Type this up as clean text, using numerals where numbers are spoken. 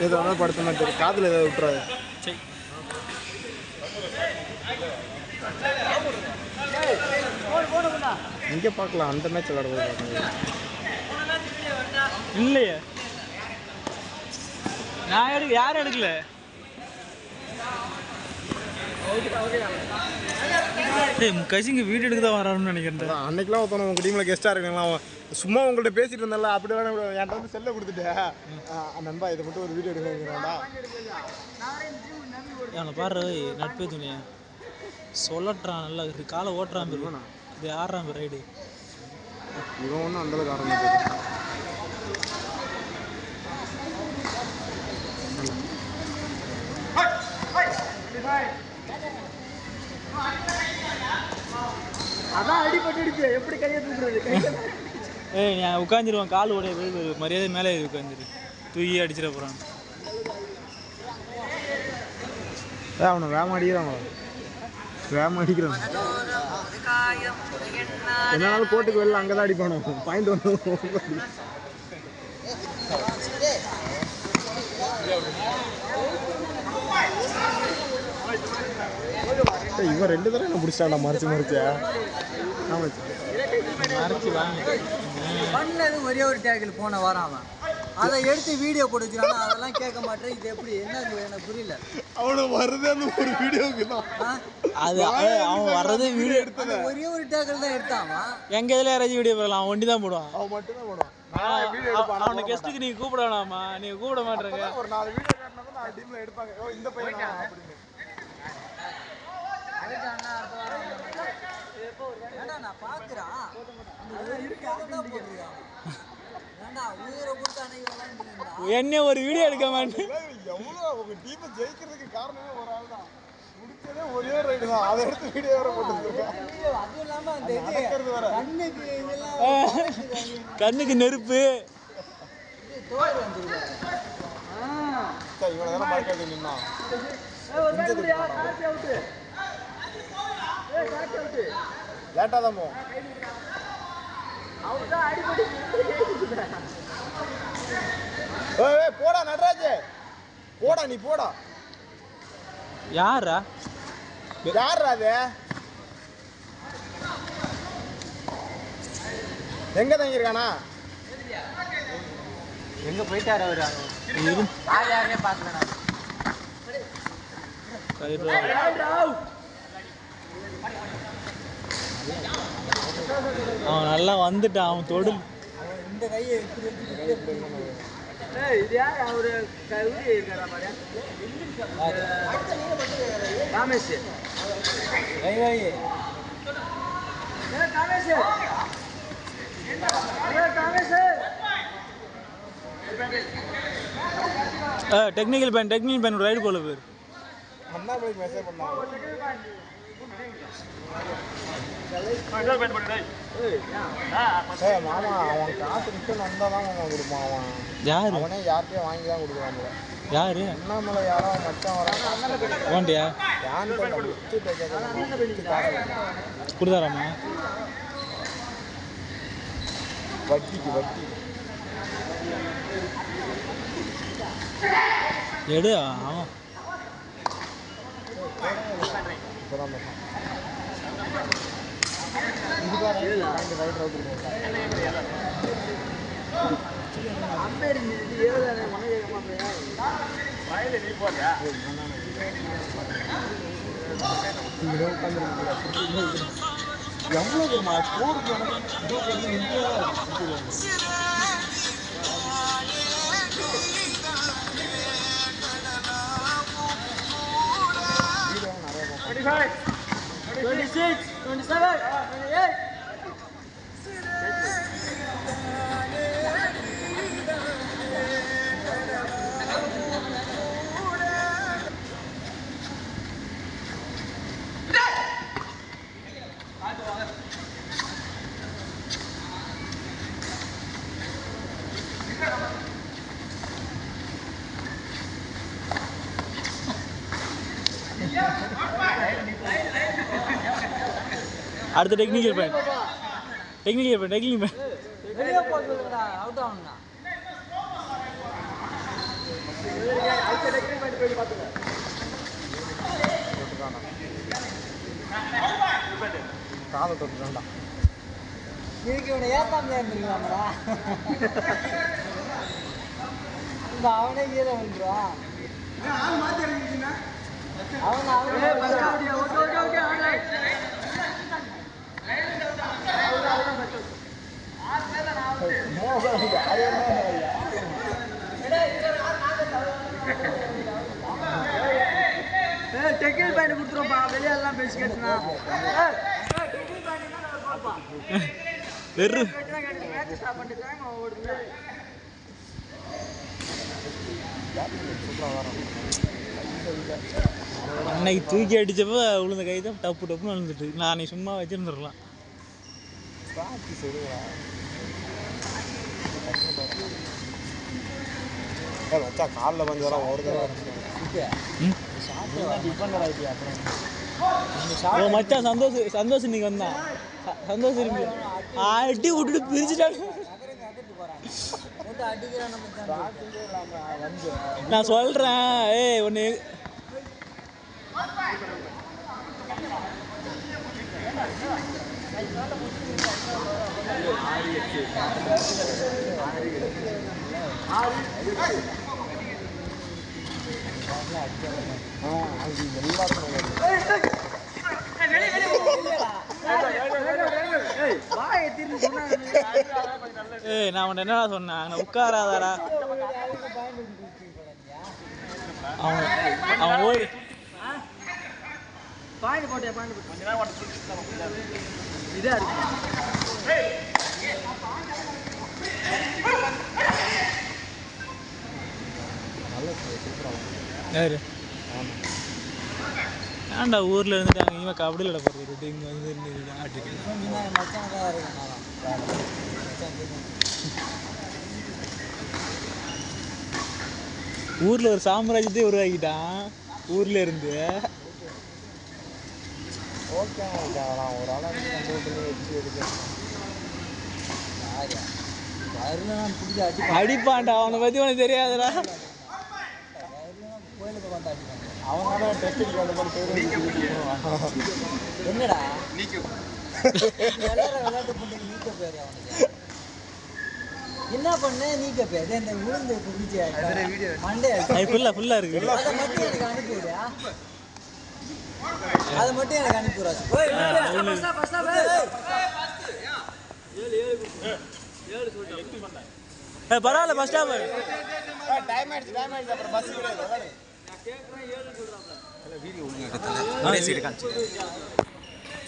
ஏதோ படுத்த மாதிரி தெரியும், காதில் ஏதாவது விட்டுறாது. சரி இங்கே பார்க்கலாம், அந்த மேட்ச் விளாடுறது இல்லையே. நான் யாரும் எடுக்கல. கசிங்க வீடு எடுக்க தான் வரான்னு நினைக்கிறேன். அன்னைக்கெல்லாம் ஒருத்தவங்க உங்கள் டீமில் கெஸ்ட்டாக இருக்கலாம், சும்மா உங்கள்கிட்ட பேசிட்டு இருந்தால அப்படி வேணா என்கிட்ட வந்து செல்லை கொடுத்துட்டேன். நண்பா இதை மட்டும் ஒரு வீடியோ எடுக்கிறாண்டா. அவனை பாரு நட்பே துணியா சொல்லட்டுறான், நல்லா காலை ஓட்டுறான் பேர், இது ஆடுறான் பேர் ரைடு. இவன் ஒன்றும் அந்தளவுக்கு ஆரம்பிச்சு அதான் அடிபட்டுடுச்சு, எப்படி கையை தூக்குறது? நான் உட்காந்துருவான், கால் உடைய மரியாதை மேலே உட்காந்துரு, தூக்கி அடிச்சிட போகிறான். அவனை வேம அடிக்கிறான், வேம அடிக்கிறான். என்னாலும் கோட்டுக்கு வெளில அங்கே தான் அடிப்பானோ, பாயிண்ட் ஒன்று. இவன் 2 தடவை என்ன பிடிச்சிட்டான்டா, மறைச்சு பண்ணது ஒரே ஒரு டேக்கில் போன வாரம் அவன் அதை எடுத்து வீடியோ போட்டு வச்சுருக்கான். அதெல்லாம் கேட்க மாட்டேன். இது எப்படி என்ன எனக்கு புரியல. அவனை வர்றதே அந்த ஒரு வீடியோவுக்கு தான். அது அவன் வர்றதே வீடியோ எடுத்து ஒரே ஒரு டேக்கில் தான் எடுத்தான். எங்க இதில் யாராச்சும் வீடியோ போடலாம், அவன் ஒண்டி தான் போடுவான். அவன் மட்டும் தான் போடுவான். அவனை கெஸ்ட்டுக்கு நீங்கள் கூப்பிட வேணாமா, நீங்கள் கூப்பிட மாட்டேங்க. ஒரு 4 வீடியோ காட்டினா நான் டீமில் எடுப்பாங்க. இந்த பையன் அப்படின்னு நான் பார்க்குறான். என்ன ஒரு வீடியோ எடுக்க மாட்டேன். எவ்வளோ உங்கள் டீமை ஜெயிக்கிறதுக்கு காரணமே ஒரு ஆள் தான். முடிச்சதே ஒரே ஒரு ரைடு தான், அதை எடுத்து வீடியோ வேற போட்டுருக்கேன். அதுவும் இல்லாமல் அந்த கண்ணுக்கு கண்ணுக்கு நெருப்பு இவனை தானே மார்க்கெட்டு நின்னா லேட்டாக தான் போவோம். போடா நடராஜ், போடா நீ போடா. யாரா அது? எங்க தங்கியிருக்கானா? எங்க போயிட்டாரு அவரு? யாரையே பார்க்கல. அவன் நல்லா வந்துட்டான். அவன் தொடு இந்த கையை இது யார்? அவரு இருக்காரா பாரு, காமேஷ். டெக்னிக்கல் பேன் ரைடு போல பேர். அண்ணாமலைக்கு மெசேஜ் பண்ணா மாமா, அவன் காசு ரிட்டர்ன் வந்தால் தான் அவன் கொடுப்பான். அவன் யார்? அவனே யார்கிட்டயும் வாங்கி தான் கொடுக்குறான். யாரு? அண்ணாமலை யாரோ மச்சான் வரான். ஓண்டியா கொடுத்தாராமா? வட்டிக்கு வட்டி எடு. அவன் எவ்வளவு நிறைய 26, 27, 28. அடுத்த டெக்னிக்கல் பேன் வெளியே போக சொல்லுங்கடா, அவுட் ஆகணும்னா. காலை தொட்டுட்டான்டா. இதுக்கு இவனை ஏத்தாமலே இருந்துருக்கலாம்டா. இந்த அவனே கீழே வந்துருவான். அவன் டெக்கில் பேண்ட் கொடுத்துருப்பா, வெளியெல்லாம் பேசி கேட்டுனா வெறு அன்னைக்கு தூக்கி அடிச்சப்ப விழுந்த கை தான் டப்பு டப்புன்னு விழுந்துட்டு. நான் நீ சும்மா வச்சிருந்துடலாம். வச்சா காலில் வந்து வர ஒரு தடவை மச்சான் சந்தோஷ் இன்னைக்கு வந்தான். சந்தோஷ் அடி விட்டுட்டு பிரிச்சுட்டாங்க. நான் சொல்றேன் ஏய் ஒன்று ஏய் நான் உன்னை என்னடா சொன்னேன், அங்கே உட்காராதாடா. அவன் ஓடி பாயிண்ட் போட்டியா இதா இருக்கு. யாரு ஏன்டா ஊரில் இருந்துட்டு அங்கே இவன் கபடியில் விட போகிறது இங்கே வந்து ஆட்டிட்டு ஊரில் ஒரு சாம்ராஜ்யத்தை உருவாக்கிட்டான் ஊரில் இருந்து. ஓகே ஒரு ஆளாக அடிப்பான்டா. அவனை பற்றி உனக்கு தெரியாதுடா. அவங்க டெஸ்ட் அந்த மாதிரி என்னடா விளையாட்டு பண்ணி நீக்க பேரு அவனுக்கு என்ன பண்ண நீக்க பேரு இந்த உளுந்து மண்டே ஃபுல்லாக இருக்கு. அதை மட்டும் எனக்கு அனுப்பிவிடுயா, அதை மட்டும் எனக்கு அனுப்பிவிடா. பரவாயில்ல பஸ் ஸ்டாப் டைம் ஆயிடுச்சு அப்புறம் பஸ் வீடியோ ஒழுங்காக